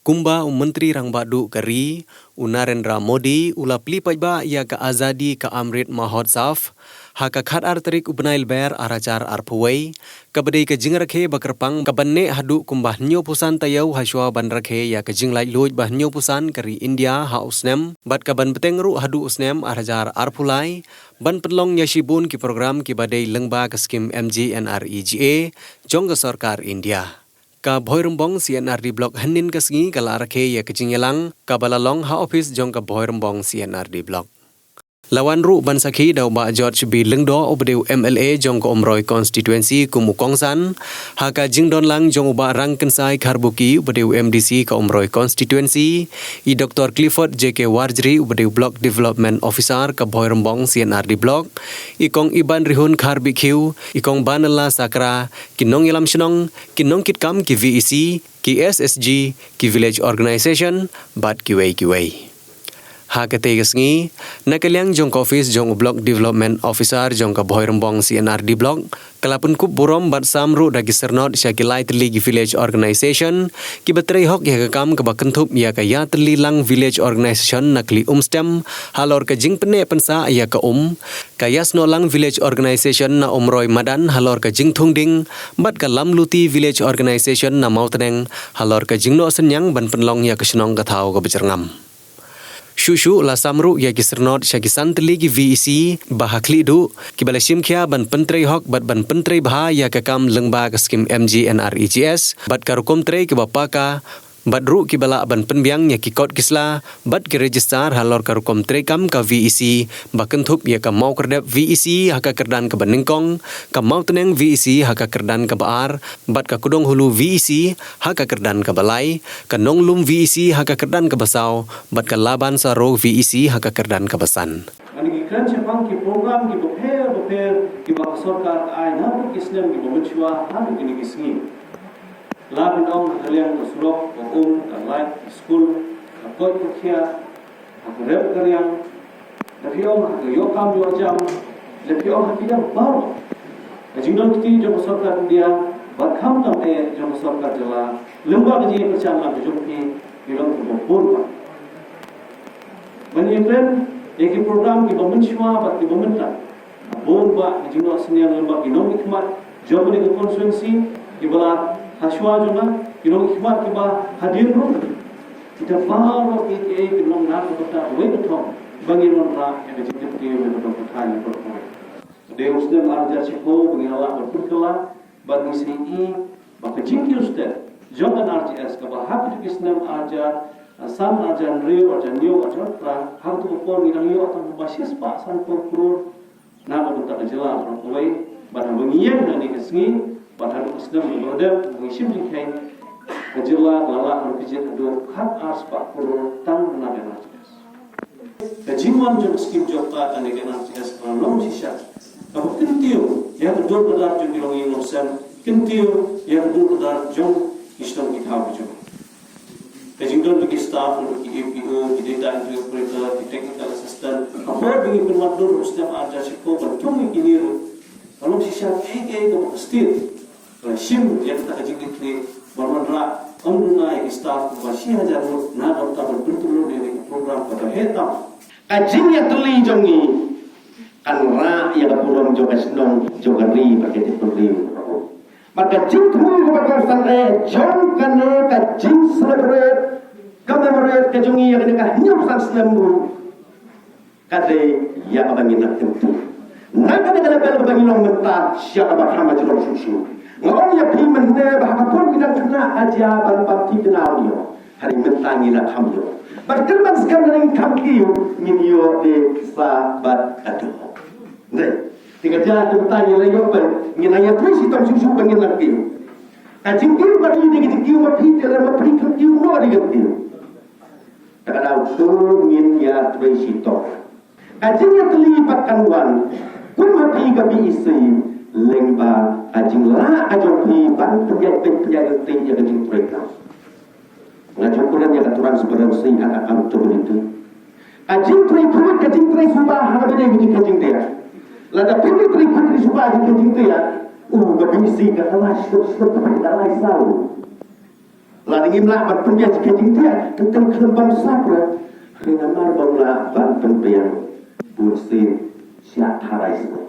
Kumba Menteri Rang Badu Kari, Narendra Modi, ula pelipaj ba ia ke Azadi ke Amrit Mahotsav, haka khat arterik ubnail ber aracar arpuway, kabadai ke jing rakhe bakerpang kabanne hadu kumbah nyo pusan tayau haswa ban rakhe ya ke jing lai luj bah nyo pusan kari India ha usnem, bat kaban betengru hadu usnem aracar arpulai, ban pedlong yashibun ki program ki badai lengba ke skim MGNREGA, jong ke sarkar India. Ka Bhoirembong CNRD Block Hanin Kasngi kala rakhe ya kejingelang ka balalong ha office jong ka Bhoirembong CNRD Block. Lawan ru ban sakhi dau ba George B Lengdo obdeu MLA jong ka Omroi constituency Kumukongsan ha ka jingdon lang jong ba rang kensai Kharbuki obdeu MDC ka Omroi constituency I Dr Clifford JK Warjri obdeu Block Development Officer ka Bhoirembong CNRD Block ikong Iban Rihun Kharbikhiu ikong Banala Sakra kinong ilam shnong kinong kitkam ki VEC ki SSG ki Village Organization bat kiway ha ketegas ngi nakaliang jong office jong Block Development Officer jong ka Bhoirembong CNRD Block kalapun kup burom bat samru dagi sernot syakilai teli ki Village Organization ki batrei hok ya kam ka bakentup ya ka ya teli lang Village Organization nakli umstem halor ka jing pene pensa ya ka kayas no lang Village Organization na Omroi Madan halor ka jing thungding bat ka lamluti Village Organization na Mauteneng halor ka jing no senyang ban penlong ya ka senong ka thau ka becerngam. Shushu la samru ya kisernot syakisan teli ki VEC bahakli du ki balashim khia ban pentrei hok bat ban pentrei bha ya kakam lengba ka skim MGNREGS bat karukom trei ki bapaka bat ru ki bala ban penbiang ya ki kot kisla bat ki register halor karukom trei kam ka VEC bakenthup ya ka mau kerdep VEC haka kerdan ka baningkong ka mau teneng VEC haka kerdan ka baar bat ka kudong hulu VEC haka kerdan ka balai ka nonglum VEC haka kerdan ka basau bat ka laban saro VEC haka kerdan ka basan ani kran chapang ki program ki bopher ki ba sarkar ai na ki islam ki bomenchwa ha ki ni kisni laban dong kalian ke surok ke ke light school ke koi ke kia ke rep kalian tapi ke yokam yo jam tapi ke tidak baru jingdon kiti jo sarkar dia bakham tam jo sarkar jala lemba ke ji percaya jo ki bilong ke bopur bani kren एक program की बमनशवा बात की बमनता बोल बा जिनो असनिया लंबा की नोम इकमात जबने को कॉन्स्टिट्यूएंसी की बला हशवा जोना की नोम इकमात की बा हदीन रो kita baru एक नोम ना को पता वे तो बंगी नोम रा के जिते के वे तो पता नहीं पड़ता दे उसने आजा से को बंगी ला और पुरकला बंगी से ई बाकी जिंकी उसते जोना आरजीएस का बा हाफ किसने आजा sam ajan rio ajan nio ajan pra har tu por ni rio atau basis pa san por pro na ba ta jela ro koi ba na ngien na ni kesngi ba har islam berde ngishim ni kai jela lala ro kije do khat ars pa pro tang na na the jinwan jo skim jo ta ani ke na ches pa long shisha abu kintiu ya do kadar jo ni ro yin sen kintiu ya do kadar jo islam ki thaw jo Kejingdon bagi staff, bagi APO, bagi data entry operator, bagi technical assistant, apa bagi penwadul Muslim aja siko bantung ini ru. Kalau sisa keke itu pasti, kalau sim yang kita kejingdon ini bermanfaat, amruna yang staff masih aja ru, nak kita berbentuk dari program pada hitam. Kajing yang teli jongi, kan ra yang pulang juga senong juga ri pakai diperliu. Maka jing thui kepada santai jong kana ka jing celebrate commemorate ka jongi ya kana nyam san slembu kade ya abangin nak tentu naga kana bel abangin long menta sya abah hama jong susu ngom ya pi menne bah kapon kita kena aja ban bapti kena audio hari mentangi la hamyo berkelman sekam dengan kamkiu minyo de sabat ado ne tinggal jalan bertanya lagi apa nginanya terus itu susu pengen lagi kajing kiu bari ni kita kiu bari dalam bari kiu no ada kiu tak ada usul ngin ya terus itu kajing yang terlibat kanuan kun hati gabi isi lengba kajing la ajopi ban penjaya tinggi kajing mereka ngajukuran yang aturan sebenarnya sing akan begitu kajing terlibat kajing subah habis ni kajing dia lada pilih terikut supaya kita ya gabisi kata lah dalam salu La dingin la bat punya jika dia tentang kelemban sabra. Dengan mar bangla ban penpian. Buat sin siap harai